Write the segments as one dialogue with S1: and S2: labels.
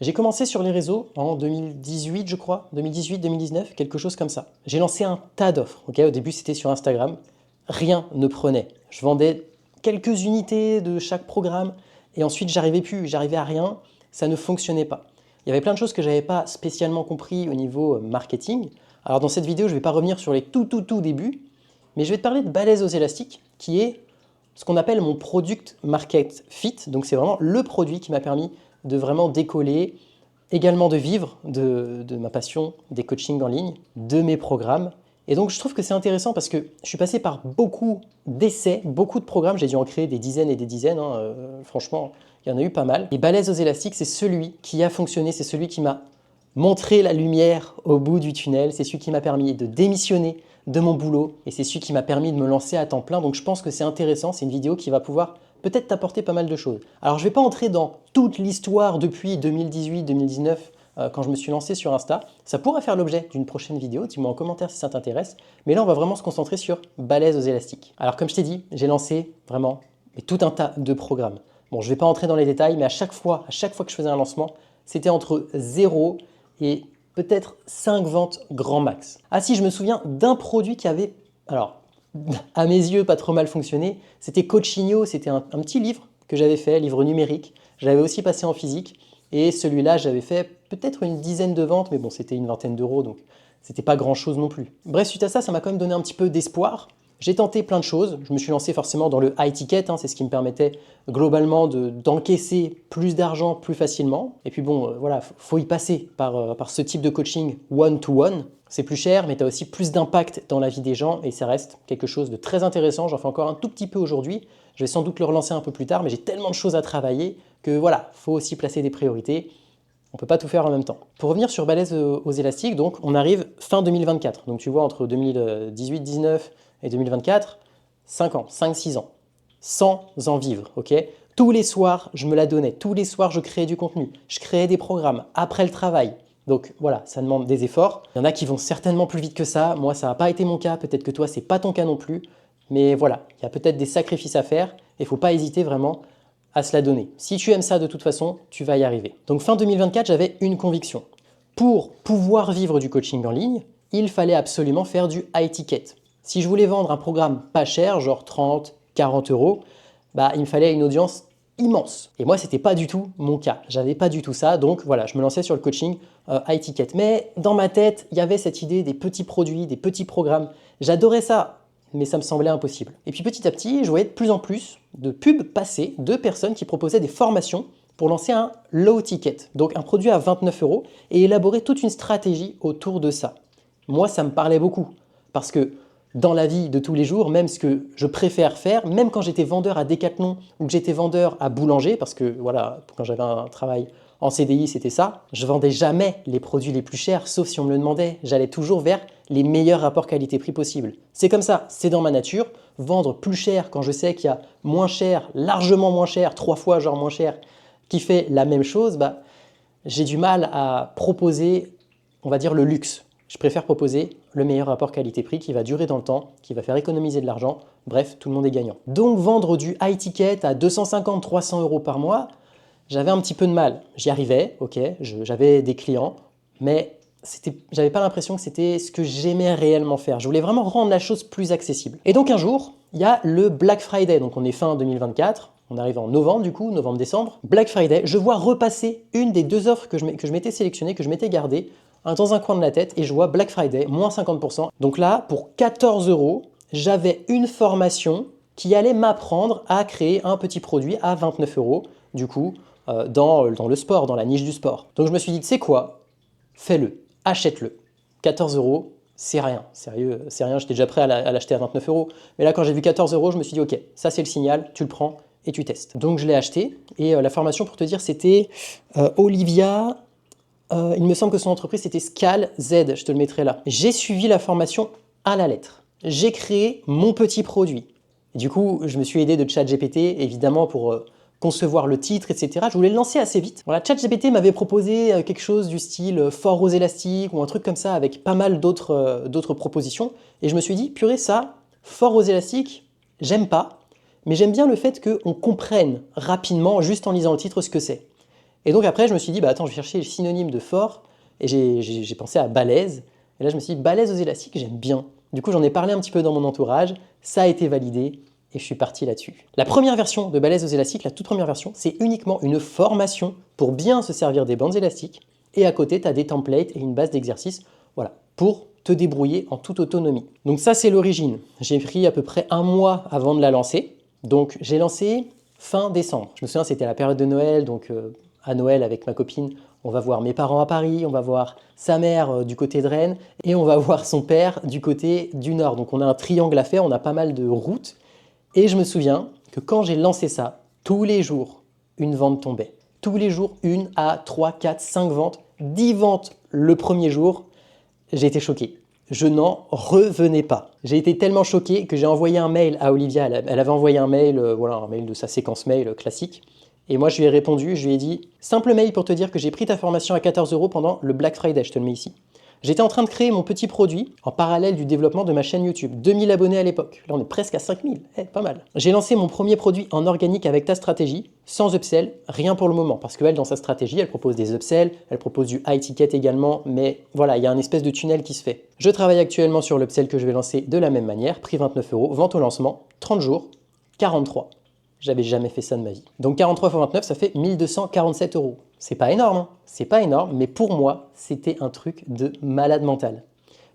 S1: J'ai commencé sur les réseaux en 2018, je crois, 2018-2019, quelque chose comme ça. J'ai lancé un tas d'offres. Ok, au début, c'était sur Instagram. Rien ne prenait. Je vendais quelques unités de chaque programme et ensuite, j'arrivais à rien. Ça ne fonctionnait pas. Il y avait plein de choses que je n'avais pas spécialement compris au niveau marketing. Alors, dans cette vidéo, je ne vais pas revenir sur les tout débuts, mais je vais te parler de Balèze aux élastiques, qui est ce qu'on appelle mon product market fit. Donc, c'est vraiment le produit qui m'a permis de vraiment décoller, également de vivre de ma passion des coachings en ligne, de mes programmes. Et donc je trouve que c'est intéressant parce que je suis passé par beaucoup d'essais, beaucoup de programmes, j'ai dû en créer des dizaines et des dizaines, hein, franchement, il y en a eu pas mal. Et Balèze aux élastiques, c'est celui qui a fonctionné, c'est celui qui m'a montré la lumière au bout du tunnel, c'est celui qui m'a permis de démissionner de mon boulot et c'est celui qui m'a permis de me lancer à temps plein. Donc je pense que c'est intéressant, c'est une vidéo qui va pouvoir peut-être t'apporter pas mal de choses. Alors je ne vais pas entrer dans toute l'histoire depuis 2018-2019 quand je me suis lancé sur Insta. Ça pourrait faire l'objet d'une prochaine vidéo, dis-moi en commentaire si ça t'intéresse. Mais là on va vraiment se concentrer sur Balèze aux élastiques. Alors comme je t'ai dit, j'ai lancé vraiment tout un tas de programmes. Bon, je ne vais pas entrer dans les détails, mais à chaque fois que je faisais un lancement, c'était entre 0 et peut-être 5 ventes grand max. Ah si, je me souviens d'un produit qui avait, alors à mes yeux, pas trop mal fonctionné. C'était Coachinho, c'était un petit livre que j'avais fait, livre numérique. J'avais aussi passé en physique. Et celui-là, j'avais fait peut-être une dizaine de ventes, mais bon, c'était une vingtaine d'euros, donc c'était pas grand-chose non plus. Bref, suite à ça, ça m'a quand même donné un petit peu d'espoir. J'ai tenté plein de choses. Je me suis lancé forcément dans le high ticket, hein, c'est ce qui me permettait globalement d'encaisser plus d'argent plus facilement. Et puis bon, voilà, faut y passer par ce type de coaching one-to-one. C'est plus cher, mais tu as aussi plus d'impact dans la vie des gens et ça reste quelque chose de très intéressant. J'en fais encore un tout petit peu aujourd'hui. Je vais sans doute le relancer un peu plus tard, mais j'ai tellement de choses à travailler que voilà, faut aussi placer des priorités. On ne peut pas tout faire en même temps. Pour revenir sur Balèze aux élastiques, donc on arrive fin 2024. Donc tu vois, entre 2018-19 et 2024, 5 ans, 5-6 ans, sans en vivre, ok? Tous les soirs, je me la donnais. Tous les soirs, je créais du contenu. Je créais des programmes après le travail. Donc voilà, ça demande des efforts. Il y en a qui vont certainement plus vite que ça. Moi, ça n'a pas été mon cas. Peut-être que toi, c'est pas ton cas non plus. Mais voilà, il y a peut-être des sacrifices à faire et il ne faut pas hésiter vraiment à se la donner. Si tu aimes ça de toute façon, tu vas y arriver. Donc fin 2024, j'avais une conviction. Pour pouvoir vivre du coaching en ligne, il fallait absolument faire du high ticket. Si je voulais vendre un programme pas cher, genre 30, 40 euros, bah, il me fallait une audience immense. Et moi, c'était pas du tout mon cas. J'avais pas du tout ça. Donc voilà, je me lançais sur le coaching high ticket. Mais dans ma tête, il y avait cette idée des petits produits, des petits programmes. J'adorais ça, mais ça me semblait impossible. Et puis petit à petit, je voyais de plus en plus de pubs passer de personnes qui proposaient des formations pour lancer un low ticket, donc un produit à 29 euros, et élaborer toute une stratégie autour de ça. Moi, ça me parlait beaucoup, parce que dans la vie de tous les jours, même ce que je préfère faire, même quand j'étais vendeur à Decathlon ou que j'étais vendeur à Boulanger, parce que voilà, quand j'avais un travail en CDI, c'était ça, je vendais jamais les produits les plus chers, sauf si on me le demandait. J'allais toujours vers les meilleurs rapports qualité-prix possibles. C'est comme ça, c'est dans ma nature. Vendre plus cher quand je sais qu'il y a moins cher, largement moins cher, 3 fois genre moins cher, qui fait la même chose, bah, j'ai du mal à proposer, on va dire, le luxe. Je préfère proposer le meilleur rapport qualité-prix qui va durer dans le temps, qui va faire économiser de l'argent. Bref, tout le monde est gagnant. Donc vendre du high ticket à 250-300 euros par mois, j'avais un petit peu de mal. J'y arrivais, ok, j'avais des clients, mais j'avais pas l'impression que c'était ce que j'aimais réellement faire. Je voulais vraiment rendre la chose plus accessible. Et donc un jour, il y a le Black Friday, donc on est fin 2024, on arrive en novembre du coup, novembre-décembre. Black Friday, je vois repasser une des deux offres que je m'étais sélectionnées, que je m'étais gardée, dans un coin de la tête, et je vois Black Friday, moins 50%. Donc là, pour 14 euros, j'avais une formation qui allait m'apprendre à créer un petit produit à 29 euros, du coup, dans le sport, dans la niche du sport. Donc je me suis dit, tu sais quoi, fais-le, achète-le. 14 euros, c'est rien, sérieux, c'est rien, j'étais déjà prêt à l'acheter à 29 euros. Mais là, quand j'ai vu 14 euros, je me suis dit, ok, ça c'est le signal, tu le prends et tu testes. Donc je l'ai acheté et la formation, pour te dire, c'était Olivia. Il me semble que son entreprise c'était Scal Z, je te le mettrai là. J'ai suivi la formation à la lettre. J'ai créé mon petit produit. Et du coup, je me suis aidé de ChatGPT, évidemment, pour concevoir le titre, etc. Je voulais le lancer assez vite. Voilà, ChatGPT m'avait proposé quelque chose du style fort aux élastiques ou un truc comme ça avec pas mal d'autres propositions. Et je me suis dit, purée, ça, fort aux élastiques, j'aime pas, mais j'aime bien le fait qu'on comprenne rapidement, juste en lisant le titre, ce que c'est. Et donc après, je me suis dit, bah attends, je vais chercher le synonyme de fort, et j'ai pensé à balèze. Et là, je me suis dit, balèze aux élastiques, j'aime bien. Du coup, j'en ai parlé un petit peu dans mon entourage, ça a été validé, et je suis parti là-dessus. La première version de balèze aux élastiques, la toute première version, c'est uniquement une formation pour bien se servir des bandes élastiques, et à côté, tu as des templates et une base d'exercices, voilà, pour te débrouiller en toute autonomie. Donc ça, c'est l'origine. J'ai pris à peu près un mois avant de la lancer. Donc j'ai lancé fin décembre. Je me souviens, c'était la période de Noël, donc à Noël avec ma copine, on va voir mes parents à Paris, on va voir sa mère du côté de Rennes et on va voir son père du côté du nord. Donc on a un triangle à faire, on a pas mal de routes. Et je me souviens que quand j'ai lancé ça, tous les jours, une vente tombait. Tous les jours, 1 à 3, 4, 5 ventes, 10 ventes le premier jour. J'ai été choqué. Je n'en revenais pas. J'ai été tellement choqué que j'ai envoyé un mail à Olivia. Elle avait envoyé un mail, voilà, un mail de sa séquence mail classique. Et moi, je lui ai répondu, je lui ai dit « Simple mail pour te dire que j'ai pris ta formation à 14 € pendant le Black Friday, je te le mets ici. J'étais en train de créer mon petit produit en parallèle du développement de ma chaîne YouTube. 2000 abonnés à l'époque. Là, on est presque à 5000. Pas mal. J'ai lancé mon premier produit en organique avec ta stratégie, sans upsell, rien pour le moment. Parce qu'elle, dans sa stratégie, elle propose des upsells, elle propose du high ticket également, mais voilà, il y a un espèce de tunnel qui se fait. Je travaille actuellement sur l'upsell que je vais lancer de la même manière, prix 29 €, vente au lancement, 30 jours, 43. J'avais jamais fait ça de ma vie. Donc 43 x 29, ça fait 1247 €. C'est pas énorme, hein. C'est pas énorme, mais pour moi, c'était un truc de malade mental.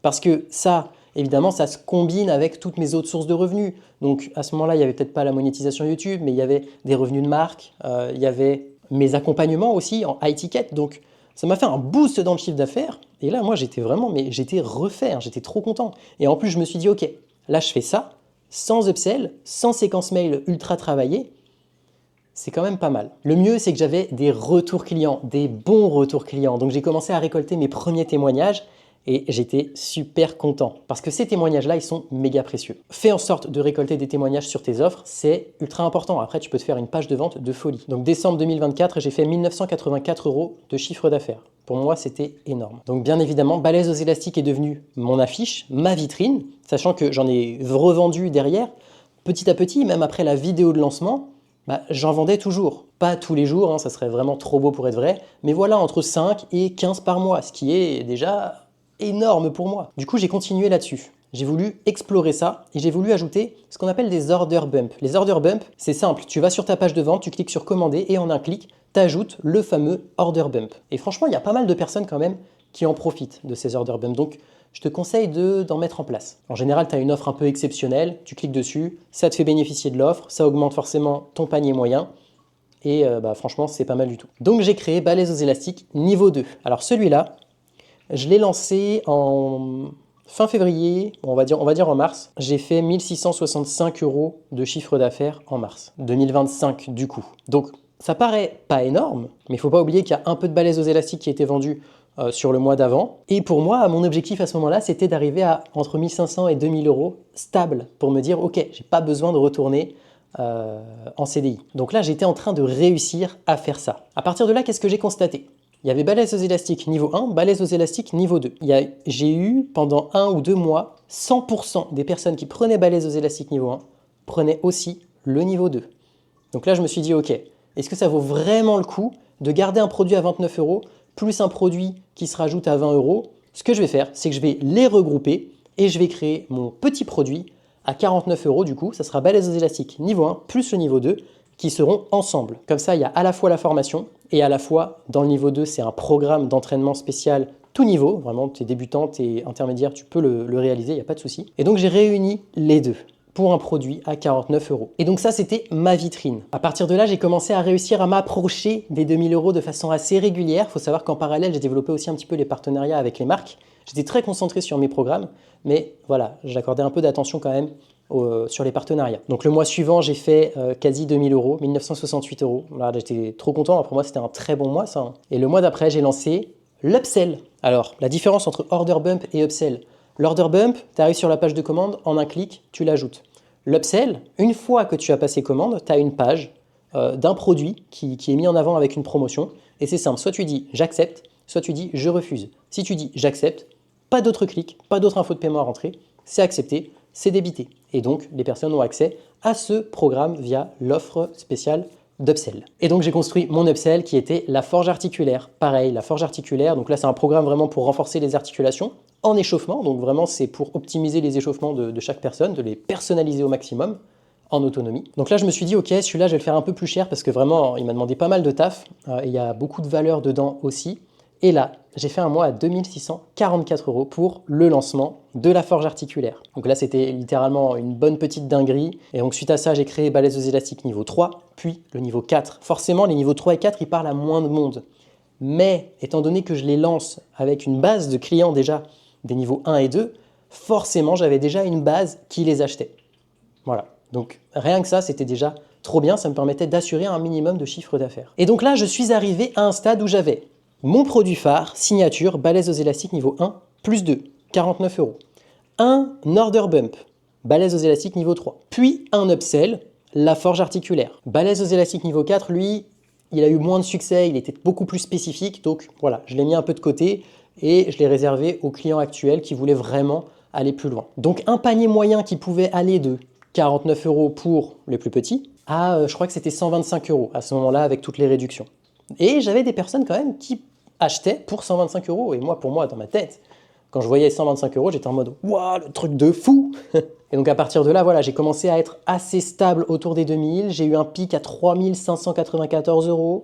S1: Parce que ça, évidemment, ça se combine avec toutes mes autres sources de revenus. Donc à ce moment-là, il n'y avait peut-être pas la monétisation YouTube, mais il y avait des revenus de marque, il y avait mes accompagnements aussi en high ticket. Donc ça m'a fait un boost dans le chiffre d'affaires. Et là, moi, j'étais vraiment, mais j'étais refait, hein, j'étais trop content. Et en plus, je me suis dit, ok, là, je fais ça, sans upsell, sans séquence mail ultra travaillée, c'est quand même pas mal. Le mieux, c'est que j'avais des retours clients, des bons retours clients. Donc j'ai commencé à récolter mes premiers témoignages et j'étais super content parce que ces témoignages-là, ils sont méga précieux. Fais en sorte de récolter des témoignages sur tes offres, c'est ultra important. Après, tu peux te faire une page de vente de folie. Donc décembre 2024, j'ai fait 1984 € de chiffre d'affaires. Pour moi, c'était énorme. Donc bien évidemment, Balèze aux élastiques est devenu mon affiche, ma vitrine, sachant que j'en ai revendu derrière. Petit à petit, même après la vidéo de lancement, j'en vendais toujours. Pas tous les jours, hein, ça serait vraiment trop beau pour être vrai, mais voilà, entre 5 et 15 par mois, ce qui est déjà énorme pour moi. Du coup, j'ai continué là-dessus. J'ai voulu explorer ça et j'ai voulu ajouter ce qu'on appelle des order bumps. Les order bumps, c'est simple, tu vas sur ta page de vente, tu cliques sur commander et en un clic, tu ajoutes le fameux order bump. Et franchement, il y a pas mal de personnes quand même qui en profitent de ces order bumps. Donc, je te conseille d'en mettre en place. En général, tu as une offre un peu exceptionnelle, tu cliques dessus, ça te fait bénéficier de l'offre, ça augmente forcément ton panier moyen et franchement, c'est pas mal du tout. Donc, j'ai créé Balèze aux élastiques niveau 2. Alors celui-là, je l'ai lancé en fin février, on va dire en mars. J'ai fait 1665 € de chiffre d'affaires en mars 2025 du coup. Donc, ça paraît pas énorme, mais il ne faut pas oublier qu'il y a un peu de balèze aux élastiques qui a été vendu sur le mois d'avant. Et pour moi, mon objectif à ce moment-là, c'était d'arriver à entre 1500 et 2000 € stable pour me dire, ok, j'ai pas besoin de retourner en CDI. Donc là, j'étais en train de réussir à faire ça. À partir de là, qu'est-ce que j'ai constaté? Il y avait balèze aux élastiques niveau 1, balèze aux élastiques niveau 2. J'ai eu pendant 1 ou 2 mois, 100% des personnes qui prenaient balèze aux élastiques niveau 1 prenaient aussi le niveau 2. Donc là, je me suis dit, ok, est-ce que ça vaut vraiment le coup de garder un produit à 29 € plus un produit qui se rajoute à 20 €? Ce que je vais faire, c'est que je vais les regrouper et je vais créer mon petit produit à 49 € du coup. Ça sera balèze aux élastiques niveau 1 plus le niveau 2 qui seront ensemble. Comme ça, il y a à la fois la formation et à la fois, dans le niveau 2, c'est un programme d'entraînement spécial tout niveau. Vraiment, tu es débutant, tu es intermédiaire, tu peux le réaliser, il n'y a pas de souci. Et donc, j'ai réuni les deux pour un produit à 49 €. Et donc ça, c'était ma vitrine. À partir de là, j'ai commencé à réussir à m'approcher des 2000 € de façon assez régulière. Il faut savoir qu'en parallèle, j'ai développé aussi un petit peu les partenariats avec les marques. J'étais très concentré sur mes programmes, mais voilà, j'accordais un peu d'attention quand même sur les partenariats. Donc le mois suivant, j'ai fait quasi 2000 €, 1968 €. Là, j'étais trop content. Pour moi, c'était un très bon mois, ça, hein. Et le mois d'après, j'ai lancé l'upsell. Alors, la différence entre order bump et upsell. L'order bump, tu arrives sur la page de commande, en un clic, tu l'ajoutes. L'upsell, une fois que tu as passé commande, tu as une page d'un produit qui est mis en avant avec une promotion. Et c'est simple, soit tu dis j'accepte, soit tu dis je refuse. Si tu dis j'accepte, pas d'autres clics, pas d'autres infos de paiement à rentrer, c'est accepté, c'est débité. Et donc, les personnes ont accès à ce programme via l'offre spéciale d'upsell. Et donc j'ai construit mon upsell qui était la forge articulaire. Pareil, la forge articulaire, donc là c'est un programme vraiment pour renforcer les articulations en échauffement, donc vraiment c'est pour optimiser les échauffements de chaque personne, de les personnaliser au maximum en autonomie. Donc là je me suis dit ok, celui-là je vais le faire un peu plus cher parce que vraiment il m'a demandé pas mal de taf, et il y a beaucoup de valeur dedans aussi. Et là, j'ai fait un mois à 2644 € pour le lancement de la forge articulaire. Donc là, c'était littéralement une bonne petite dinguerie. Et donc suite à ça, j'ai créé balaises aux élastiques niveau 3, puis le niveau 4. Forcément, les niveaux 3 et 4, ils parlent à moins de monde. Mais étant donné que je les lance avec une base de clients déjà des niveaux 1 et 2, forcément, j'avais déjà une base qui les achetait. Voilà. Donc rien que ça, c'était déjà trop bien. Ça me permettait d'assurer un minimum de chiffre d'affaires. Et donc là, je suis arrivé à un stade où j'avais mon produit phare, signature, balèze aux élastiques niveau 1, plus 2, 49 €. Un order bump, balèze aux élastiques niveau 3. Puis un upsell, la forge articulaire. Balèze aux élastiques niveau 4, lui, il a eu moins de succès, il était beaucoup plus spécifique. Donc voilà, je l'ai mis un peu de côté et je l'ai réservé aux clients actuels qui voulaient vraiment aller plus loin. Donc un panier moyen qui pouvait aller de 49 € pour les plus petits à, je crois que c'était 125 € à ce moment-là avec toutes les réductions. Et j'avais des personnes quand même qui achetaient pour 125 €. Et moi, pour moi, dans ma tête, quand je voyais 125 €, j'étais en mode « Waouh, le truc de fou !» Et donc à partir de là, voilà, j'ai commencé à être assez stable autour des 2000. J'ai eu un pic à 3594 €.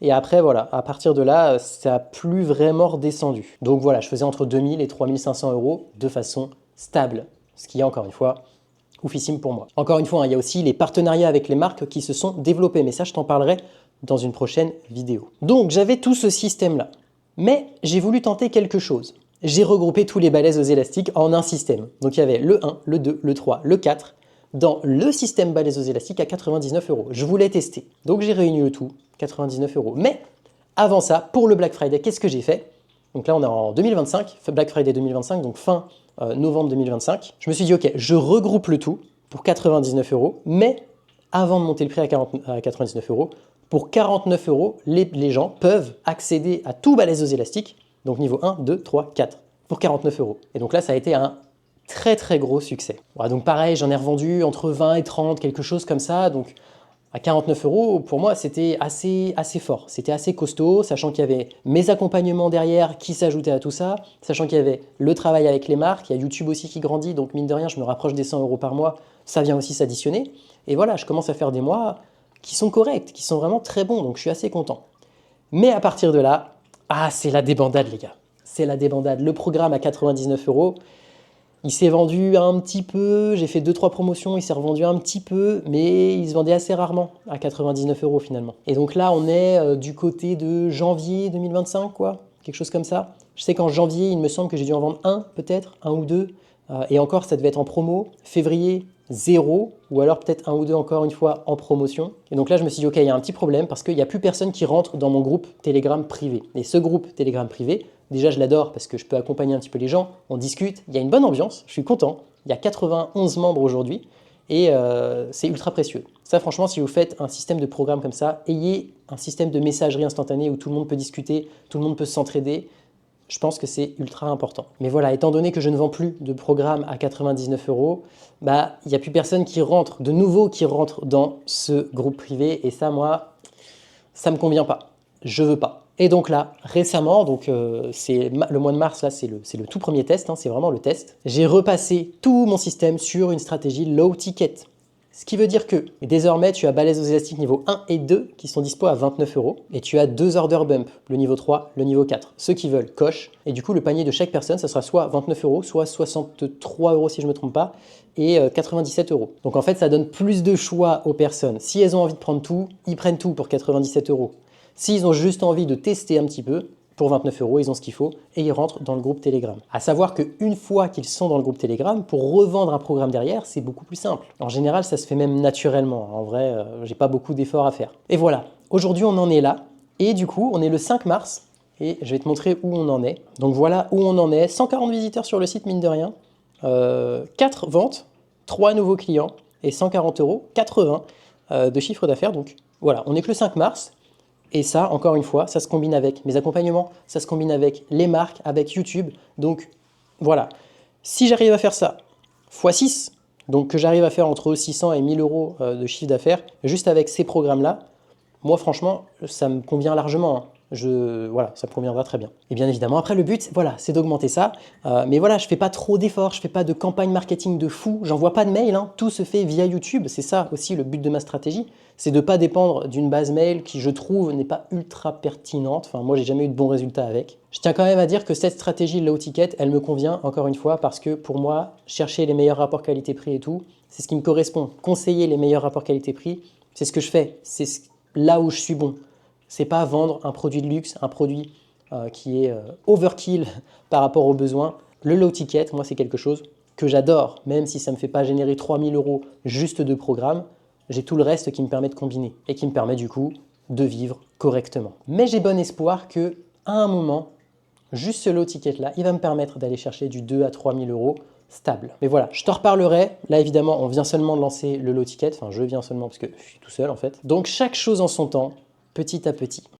S1: Et après, voilà, à partir de là, ça n'a plus vraiment redescendu. Donc voilà, je faisais entre 2000 et 3500 € de façon stable. Ce qui est encore une fois oufissime pour moi. Encore une fois, hein, il y a aussi les partenariats avec les marques qui se sont développés. Mais ça, je t'en parlerai dans une prochaine vidéo. Donc j'avais tout ce système-là. Mais j'ai voulu tenter quelque chose. J'ai regroupé tous les balaises aux élastiques en un système. Donc il y avait le 1, le 2, le 3, le 4 dans le système balaises aux élastiques à 99 €. Je voulais tester. Donc j'ai réuni le tout, 99 €. Mais avant ça, pour le Black Friday, qu'est-ce que j'ai fait? Donc là on est en 2025, Black Friday 2025, donc fin novembre 2025. Je me suis dit ok, je regroupe le tout pour 99 €, mais avant de monter le prix à 99 €, pour 49 €, les gens peuvent accéder à tout balaises aux élastiques, donc niveau 1, 2, 3, 4, pour 49 €. Et donc là, ça a été un très très gros succès. Voilà, donc pareil, j'en ai revendu entre 20 et 30, quelque chose comme ça. Donc à 49 €, pour moi, c'était assez fort. C'était assez costaud, sachant qu'il y avait mes accompagnements derrière qui s'ajoutaient à tout ça, sachant qu'il y avait le travail avec les marques, il y a YouTube aussi qui grandit, donc mine de rien, je me rapproche des 100 € par mois, ça vient aussi s'additionner. Et voilà, je commence à faire des mois qui sont corrects, qui sont vraiment très bons, donc je suis assez content. Mais à partir de là, c'est la débandade les gars, c'est la débandade. Le programme à 99 €, il s'est vendu un petit peu, j'ai fait 2-3 promotions, il s'est revendu un petit peu, mais il se vendait assez rarement à 99 € finalement. Et donc là, on est du côté de janvier 2025, quoi, quelque chose comme ça. Je sais qu'en janvier, il me semble que j'ai dû en vendre un, peut-être, un ou deux, et encore, ça devait être en promo. Février, 0, ou alors peut-être un ou deux encore une fois en promotion. Et donc là, je me suis dit, ok, il y a un petit problème parce qu'il n'y a plus personne qui rentre dans mon groupe Telegram privé. Et ce groupe Telegram privé, déjà, je l'adore parce que je peux accompagner un petit peu les gens, on discute, il y a une bonne ambiance, je suis content. Il y a 91 membres aujourd'hui et c'est ultra précieux. Ça, franchement, si vous faites un système de programme comme ça, ayez un système de messagerie instantanée où tout le monde peut discuter, tout le monde peut s'entraider. Je pense que c'est ultra important. Mais voilà, étant donné que je ne vends plus de programme à 99 €, il n'y a plus personne qui rentre, de nouveau qui rentre dans ce groupe privé. Et ça, moi, ça ne me convient pas. Je veux pas. Et donc là, récemment, donc c'est le mois de mars, là, c'est le tout premier test, hein, c'est vraiment le test. J'ai repassé tout mon système sur une stratégie low ticket. Ce qui veut dire que désormais, tu as balaises aux élastiques niveau 1 et 2 qui sont dispo à 29 € et tu as 2 order bump, le niveau 3, le niveau 4. Ceux qui veulent coche et du coup, le panier de chaque personne, ça sera soit 29 €, soit 63 € si je ne me trompe pas et 97 €. Donc en fait, ça donne plus de choix aux personnes. Si elles ont envie de prendre tout, ils prennent tout pour 97 €. S'ils ont juste envie de tester un petit peu, pour 29 €, ils ont ce qu'il faut et ils rentrent dans le groupe Telegram. À savoir qu'une fois qu'ils sont dans le groupe Telegram, pour revendre un programme derrière, c'est beaucoup plus simple. En général, ça se fait même naturellement. En vrai, j'ai pas beaucoup d'efforts à faire. Et voilà, aujourd'hui on en est là. Et du coup, on est le 5 mars et je vais te montrer où on en est. Donc voilà où on en est. 140 visiteurs sur le site, mine de rien. 4 ventes, 3 nouveaux clients et 140 €, 80 de chiffre d'affaires. Donc voilà, on n'est que le 5 mars. Et ça, encore une fois, ça se combine avec mes accompagnements, ça se combine avec les marques, avec YouTube. Donc voilà, si j'arrive à faire ça x6, donc que j'arrive à faire entre 600 et 1000 € de chiffre d'affaires, juste avec ces programmes-là, Moi, franchement, ça me convient largement, hein. Voilà, ça me conviendra très bien. Et bien évidemment, après le but, voilà, c'est d'augmenter ça. Mais voilà, je fais pas trop d'efforts, je fais pas de campagne marketing de fou, j'envoie pas de mail, hein. Tout se fait via YouTube. C'est ça aussi le but de ma stratégie, c'est de pas dépendre d'une base mail qui, je trouve, n'est pas ultra pertinente. Enfin, moi, j'ai jamais eu de bons résultats avec. Je tiens quand même à dire que cette stratégie low ticket, elle me convient encore une fois parce que pour moi, chercher les meilleurs rapports qualité-prix et tout, c'est ce qui me correspond. Conseiller les meilleurs rapports qualité-prix, c'est ce que je fais. C'est là où je suis bon. C'est pas vendre un produit de luxe, un produit qui est overkill par rapport aux besoins. Le low ticket, moi, c'est quelque chose que j'adore, même si ça ne me fait pas générer 3000 euros juste de programme. J'ai tout le reste qui me permet de combiner et qui me permet du coup de vivre correctement. Mais j'ai bon espoir que à un moment, juste ce low ticket là, il va me permettre d'aller chercher du 2 à 3000 euros stable. Mais voilà, je t'en reparlerai. Là, évidemment, on vient seulement de lancer le low ticket. Enfin, je viens seulement parce que je suis tout seul en fait. Donc, chaque chose en son temps, petit à petit.